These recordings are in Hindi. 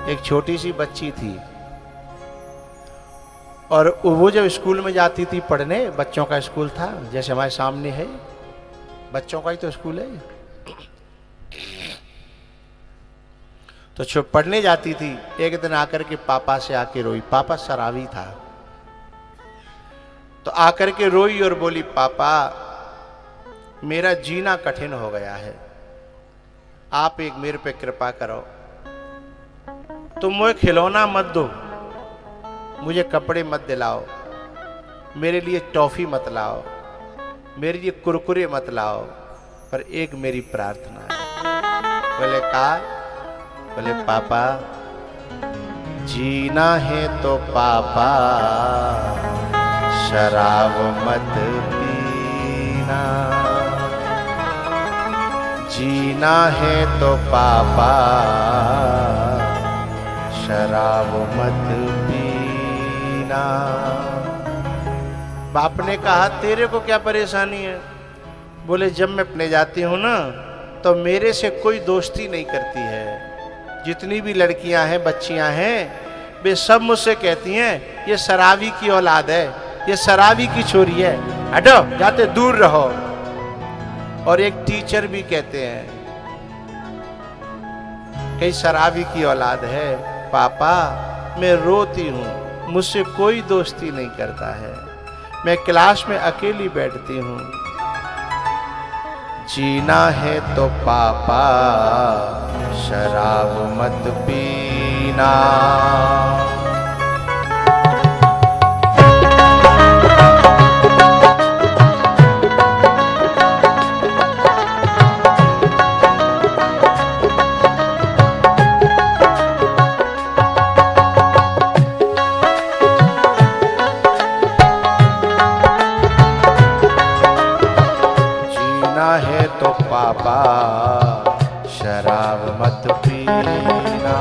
एक छोटी सी बच्ची थी और वो जब स्कूल में जाती थी पढ़ने, बच्चों का स्कूल था, जैसे हमारे सामने है, बच्चों का ही तो स्कूल है, तो जब पढ़ने जाती थी एक दिन आकर के पापा से आके रोई। पापा शराबी था, तो आकर के रोई और बोली, पापा मेरा जीना कठिन हो गया है, आप एक मेरे पे कृपा करो, तुम मुझे खिलौना मत दो, मुझे कपड़े मत दिलाओ, मेरे लिए टॉफी मत लाओ, मेरे लिए कुरकुरे मत लाओ, पर एक मेरी प्रार्थना है। बोले कहा? बोले पापा जीना है तो पापा शराब मत पीना, जीना है तो पापा शराब मत पीना। बाप ने कहा तेरे को क्या परेशानी है? बोले जब मैं अपने जाती हूँ ना तो मेरे से कोई दोस्ती नहीं करती है, जितनी भी लड़कियां हैं बच्चियां हैं वे सब मुझसे कहती हैं ये शराबी की औलाद है, ये शराबी की छोरी है, हटो जाते दूर रहो। और एक टीचर भी कहते हैं कई शराबी की औलाद है, पापा मैं रोती हूँ, मुझसे कोई दोस्ती नहीं करता है, मैं क्लास में अकेली बैठती हूँ। जीना है तो पापा शराब मत पीना। है तो पापा शराब मत पीना।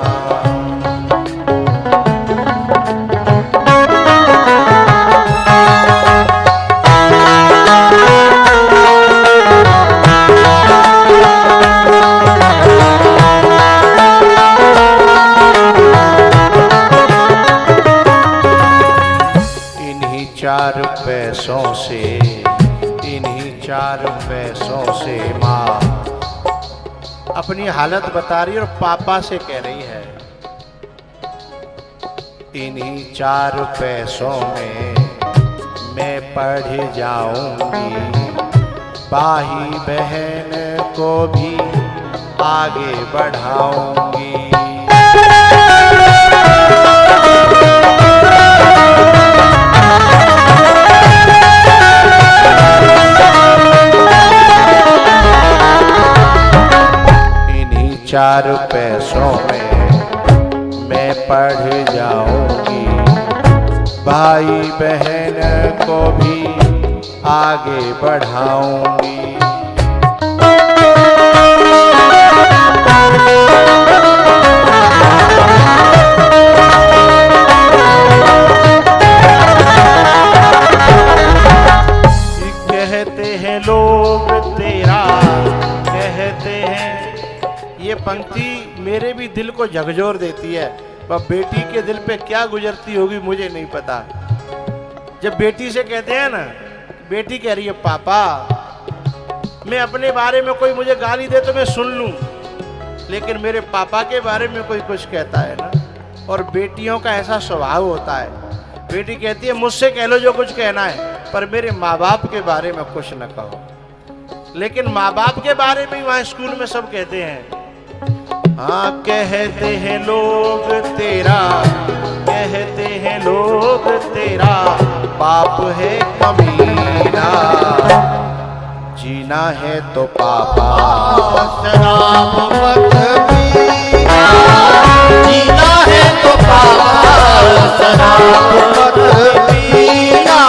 इन्हीं चार पैसों से, इन्हीं चार पैसों से माँ अपनी हालत बता रही है और पापा से कह रही है इन्हीं चार पैसों में मैं पढ़ जाऊंगी, भाई बहन को भी आगे बढ़ाऊंगी। चार पैसों में मैं पढ़ जाऊंगी, भाई बहन को भी आगे बढ़ाऊंगी। कहते हैं लोग तेरा, कहते हैं, ये पंक्ति मेरे भी दिल को झकझोर देती है। वह बेटी के दिल पे क्या गुजरती होगी मुझे नहीं पता। जब बेटी से कहते हैं ना, बेटी कह रही है पापा मैं अपने बारे में कोई मुझे गाली दे तो मैं सुन लूं, लेकिन मेरे पापा के बारे में कोई कुछ कहता है ना, और बेटियों का ऐसा स्वभाव होता है, बेटी कहती है मुझसे कह लो जो कुछ कहना है, पर मेरे माँ बाप के बारे में कुछ न कहो। लेकिन माँ बाप के बारे में वहां स्कूल में सब कहते हैं, हाँ कहते हैं लोग तेरा, कहते हैं लोग तेरा बाप है कमीना, जीना है तो पापा शराब मत पीना, जीना है तो पापा शराब मत पीना।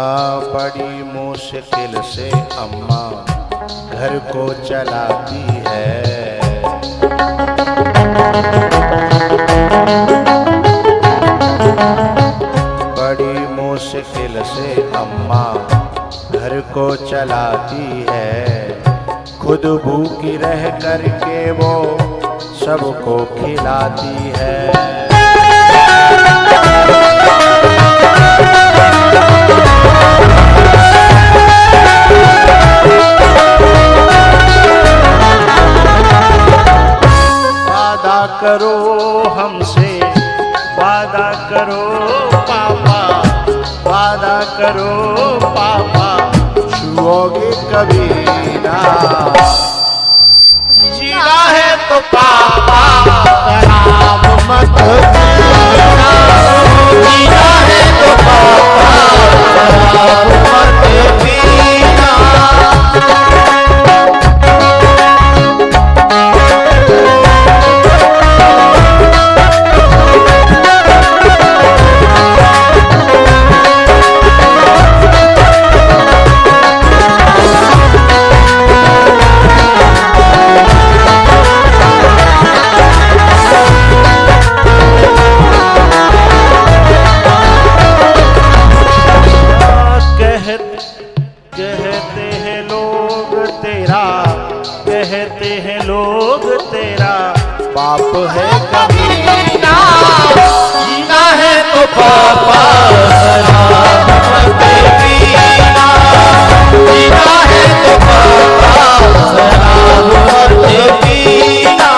बड़ी मुश्किल से अम्मा घर को चलाती है। बड़ी मुश्किल से अम्मा घर को चलाती है। खुद भूखी रह करके वो सबको खिलाती है। वादा करो हमसे, वादा करो पापा, वादा करो पापा, छुओगे कभी ना। जीना है तो पापा शराब मत पीना। जीना है तो पापा शराब मत पीना। कहते हैं लोग तेरा बाप है कमीना। जीना है तो पापा शराब मत पीना। जीना है तो पापा शराब मत पीना।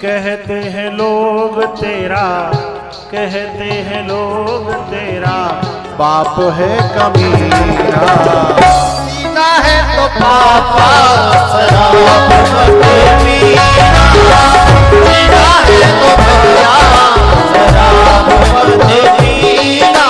कहते हैं लोग तेरा, कहते हैं लोग तेरा बाप है कमीना। जीना है तो पापा शराब मत पीना। जीना है तो भैया शराब मत पीना।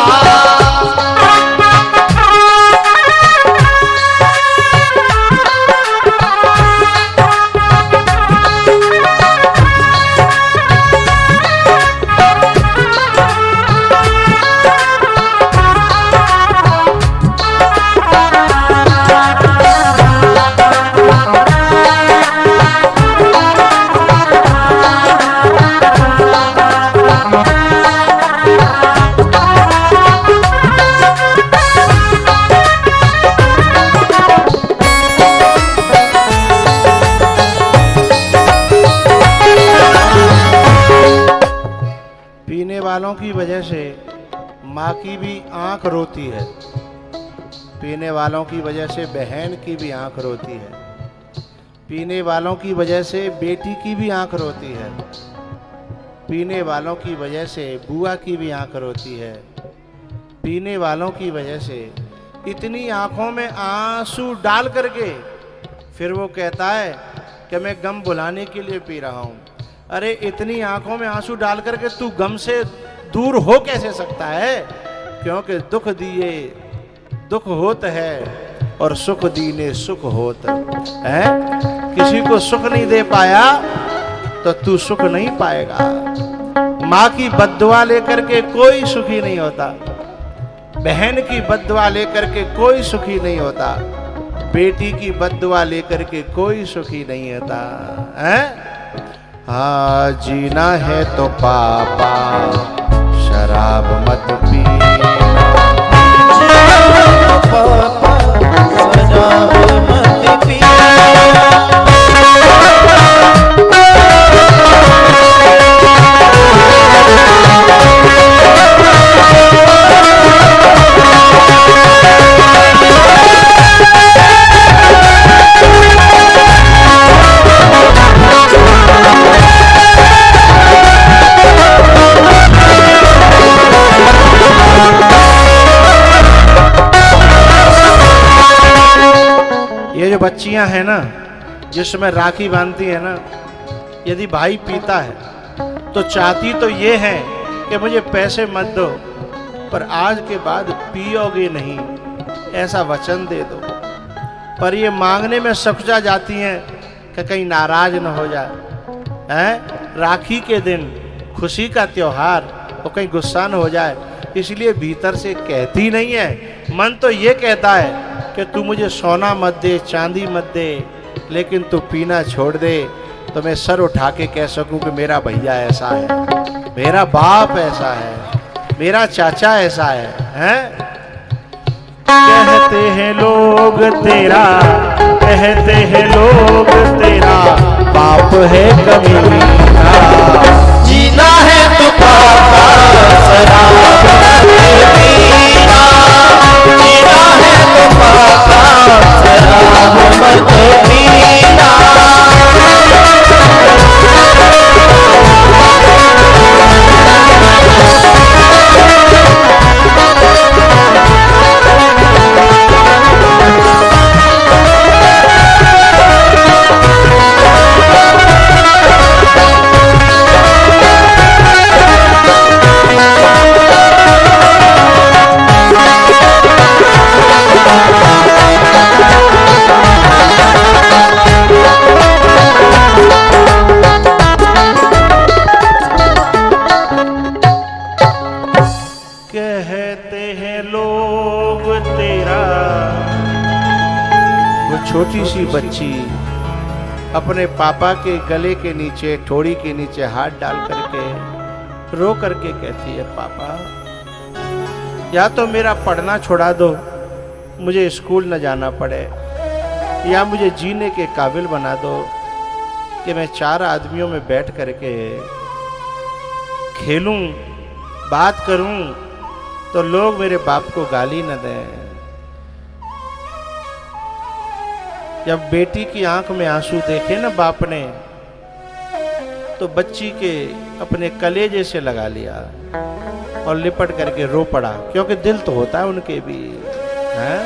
पीने वालों की वजह से माँ की भी आंख रोती है। पीने वालों की वजह से बहन की भी आंख रोती है। पीने वालों की वजह से बेटी की भी आंख रोती है। पीने वालों की वजह से बुआ की भी आंख रोती है। पीने वालों की वजह से इतनी आंखों में आंसू डाल करके फिर वो कहता है कि मैं गम भुलाने के लिए पी रहा हूँ। अरे इतनी आंखों में आंसू डाल करके तू गम से दूर हो कैसे सकता है? क्योंकि दुख दिए दुख होत है और सुख दीने सुख होत है। किसी को सुख नहीं दे पाया तो तू सुख नहीं पाएगा। माँ की बद्दुआ लेकर के कोई सुखी नहीं होता। बहन की बद्दुआ लेकर के कोई सुखी नहीं होता। बेटी की बद्दुआ लेकर के कोई सुखी नहीं होता है। हाँ, जीना है तो पापा शराब मत पीना, पापा शराब मत पीना। ये जो बच्चियां हैं ना, जिसमें राखी बांधती है ना, यदि भाई पीता है तो चाहती तो ये है कि मुझे पैसे मत दो, पर आज के बाद पियोगे नहीं ऐसा वचन दे दो। पर ये मांगने में सकुचा जाती हैं कि कहीं नाराज न हो जाए, हैं? राखी के दिन, खुशी का त्योहार, वो कहीं गुस्सा न हो जाए, इसलिए भीतर से कहती नहीं है। मन तो ये कहता है कि तू मुझे सोना मत दे, चांदी मत दे, लेकिन तू पीना छोड़ दे तो मैं सर उठा के कह सकूं कि मेरा भैया ऐसा है, मेरा बाप ऐसा है, मेरा चाचा ऐसा है? कहते हैं लोग तेरा, कहते हैं लोग तेरा बाप है कमीना, जीना है तो पापा शराब मत पीना, जीना है तो पापा शराब मत पीना। कहते हैं लोग तेरा। वो छोटी सी बच्ची अपने पापा के गले के नीचे, ठोड़ी के नीचे हाथ डाल करके रो करके कहती है, पापा या तो मेरा पढ़ना छोड़ा दो, मुझे स्कूल न जाना पड़े, या मुझे जीने के काबिल बना दो कि मैं चार आदमियों में बैठ करके खेलूं, बात करूं, तो लोग मेरे बाप को गाली न दें। जब बेटी की आंख में आंसू देखे ना बाप ने, तो बच्ची के अपने कलेजे से लगा लिया और लिपट करके रो पड़ा, क्योंकि दिल तो होता है उनके भी, हैं?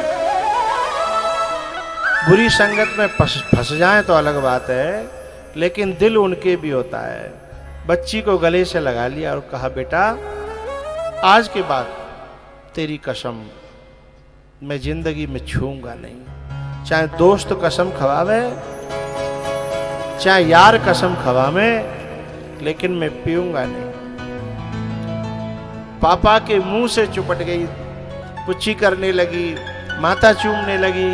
बुरी संगत में फंस जाए तो अलग बात है, लेकिन दिल उनके भी होता है। बच्ची को गले से लगा लिया और कहा, बेटा आज के बाद तेरी कसम मैं जिंदगी में छूऊंगा नहीं, चाहे दोस्त कसम खवावे, चाहे यार कसम खवावे, लेकिन मैं पीऊंगा नहीं। पापा के मुंह से चिपट गई, पुच्छी करने लगी, माथा चूमने लगी,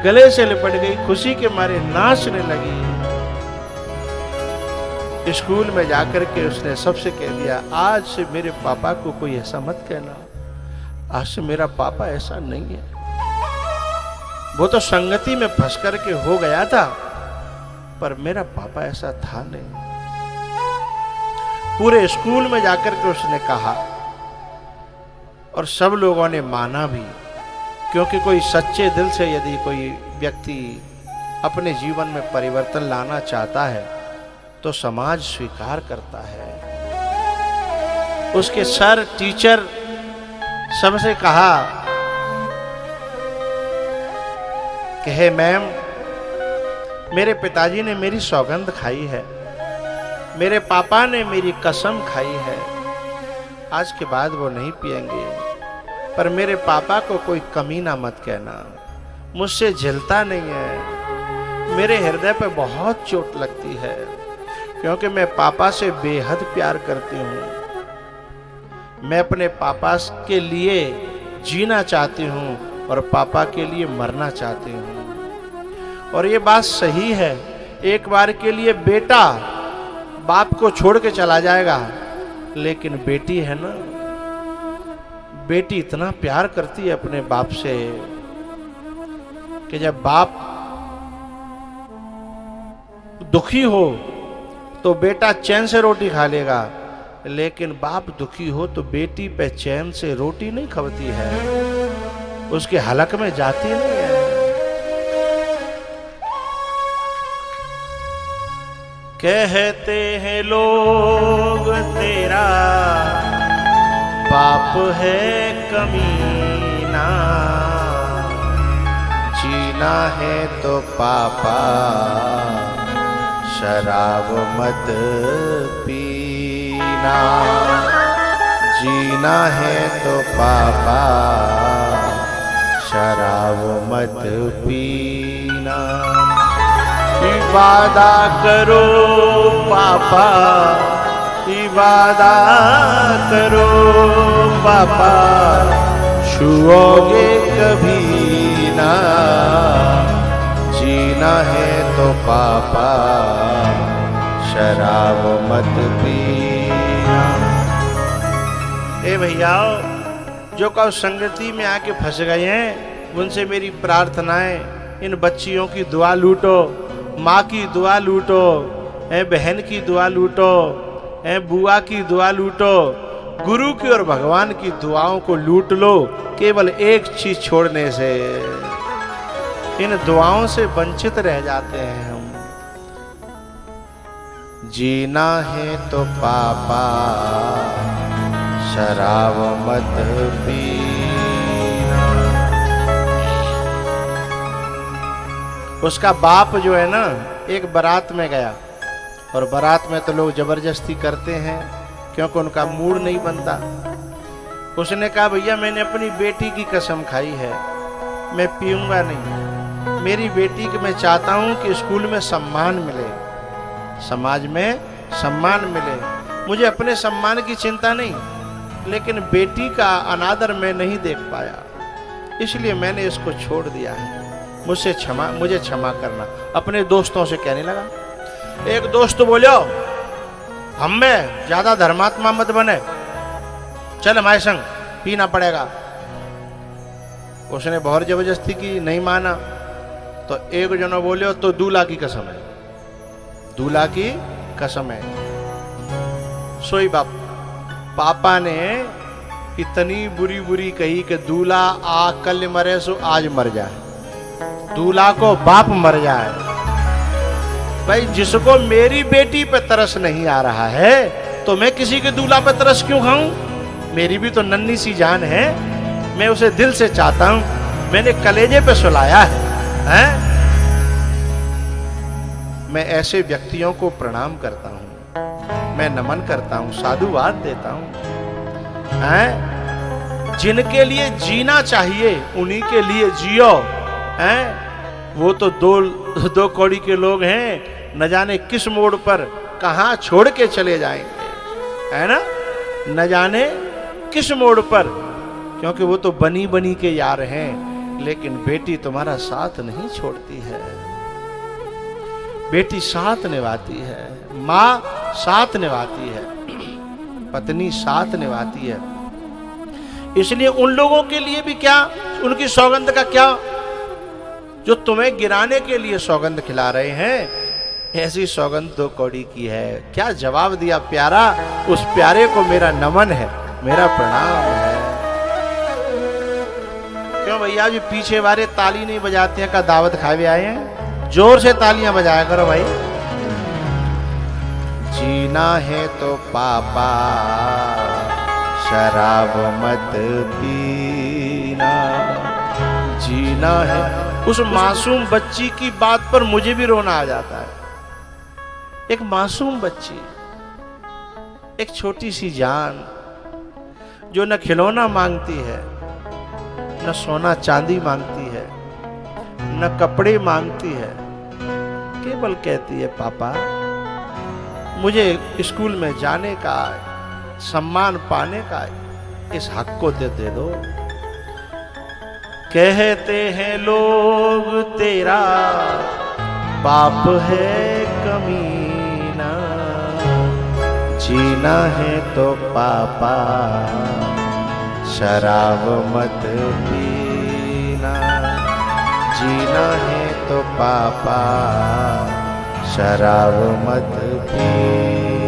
गले से लिपट गई, खुशी के मारे नाचने लगी। स्कूल में जाकर के उसने सबसे कह दिया, आज से मेरे पापा को कोई ऐसा मत कहना, आज से मेरा पापा ऐसा नहीं है। वो तो संगति में फंस करके हो गया था, पर मेरा पापा ऐसा था नहीं। पूरे स्कूल में जाकर के उसने कहा और सब लोगों ने माना भी, क्योंकि कोई सच्चे दिल से यदि कोई व्यक्ति अपने जीवन में परिवर्तन लाना चाहता है तो समाज स्वीकार करता है। उसके सर, टीचर सबसे कहा कि हे मैम, मेरे पिताजी ने मेरी सौगंध खाई है, मेरे पापा ने मेरी कसम खाई है, आज के बाद वो नहीं पिएंगे, पर मेरे पापा को कोई कमी ना मत कहना, मुझसे झेलता नहीं है, मेरे हृदय पे बहुत चोट लगती है, क्योंकि मैं पापा से बेहद प्यार करती हूँ। मैं अपने पापा के लिए जीना चाहती हूँ और पापा के लिए मरना चाहती हूँ। और ये बात सही है। एक बार के लिए बेटा बाप को छोड़ के चला जाएगा, लेकिन बेटी है ना, बेटी इतना प्यार करती है अपने बाप से कि जब बाप दुखी हो तो बेटा चैन से रोटी खा लेगा, लेकिन बाप दुखी हो तो बेटी पे चैन से रोटी नहीं खबती है, उसके हलक में जाती नहीं है। कहते हैं लोग तेरा बाप है कमीना, जीना है तो पापा शराब मत पीना, जीना है तो पापा शराब मत पीना। इबादा करो पापा, इबादा करो पापा, छुओगे कभी ना, जीना है तो पापा शराब मत पीना। ए भैया, जो कब संगति में आके फंस गए हैं, उनसे मेरी प्रार्थना है, इन बच्चियों की दुआ लूटो, माँ की दुआ लूटो, बहन की दुआ लूटो, बुआ की दुआ लूटो, गुरु की और भगवान की दुआओं को लूट लो। केवल एक चीज छोड़ने से, इन दुआओं से वंचित रह जाते हैं हम। जीना है तो पापा शराब मत पीना। उसका बाप जो है ना, एक बारात में गया, और बारात में तो लोग जबरदस्ती करते हैं क्योंकि उनका मूड नहीं बनता। उसने कहा भैया मैंने अपनी बेटी की कसम खाई है, मैं पीऊंगा नहीं। मेरी बेटी को मैं चाहता हूं कि स्कूल में सम्मान मिले, समाज में सम्मान मिले। मुझे अपने सम्मान की चिंता नहीं, लेकिन बेटी का अनादर मैं नहीं देख पाया, इसलिए मैंने इसको छोड़ दिया है। मुझे क्षमा करना। अपने दोस्तों से कहने लगा। एक दोस्त बोलो, हम में ज्यादा धर्मात्मा मत बने, चल हमारे संग, पीना पड़ेगा। उसने बहुत जबरदस्ती की, नहीं माना। तो एक जनो बोले तो दूल्हा की कसम है, दूल्हा की कसम है। सोई बाप पापा ने इतनी बुरी बुरी कही कि दूल्हा आ कल मरे सो आज मर जाए, दूल्हा को बाप मर जाए। भाई जिसको मेरी बेटी पे तरस नहीं आ रहा है तो मैं किसी के दूल्हा पे तरस क्यों खाऊं? मेरी भी तो नन्ही सी जान है, मैं उसे दिल से चाहता हूं, मैंने कलेजे पे सुलाया है? मैं ऐसे व्यक्तियों को प्रणाम करता हूं, मैं नमन करता हूं, साधुवाद देता हूं। जिनके लिए जीना चाहिए उन्हीं के लिए जियो। वो तो दो कौड़ी के लोग हैं, न जाने किस मोड़ पर कहां छोड़ के चले जाएंगे, है ना? न जाने किस मोड़ पर, क्योंकि वो तो बनी बनी के यार हैं। लेकिन बेटी तुम्हारा साथ नहीं छोड़ती है, बेटी साथ निभाती है, माँ साथ निभाती है, पत्नी साथ निभाती है। इसलिए उन लोगों के लिए भी क्या, उनकी सौगंध का क्या, जो तुम्हें गिराने के लिए सौगंध खिला रहे हैं, ऐसी सौगंध दो कौड़ी की है। क्या जवाब दिया प्यारा? उस प्यारे को मेरा नमन है, मेरा प्रणाम है। क्यों भैया जी पीछे वाले ताली नहीं बजाते हैं? का दावत खावे आए हैं? जोर से तालियां बजाया करो भाई। जीना है तो पापा शराब मत पीना, जीना है। उस मासूम बच्ची की बात पर मुझे भी रोना आ जाता है। एक मासूम बच्ची, एक छोटी सी जान, जो न खिलौना मांगती है, न सोना चांदी मांगती है, न कपड़े मांगती है, केवल कहती है पापा मुझे स्कूल में जाने का, सम्मान पाने का इस हक को दे दो। कहते हैं लोग तेरा पाप है कमीना, जीना है तो पापा शराब मत पीना, जीना है तो पापा शराब मत पीना।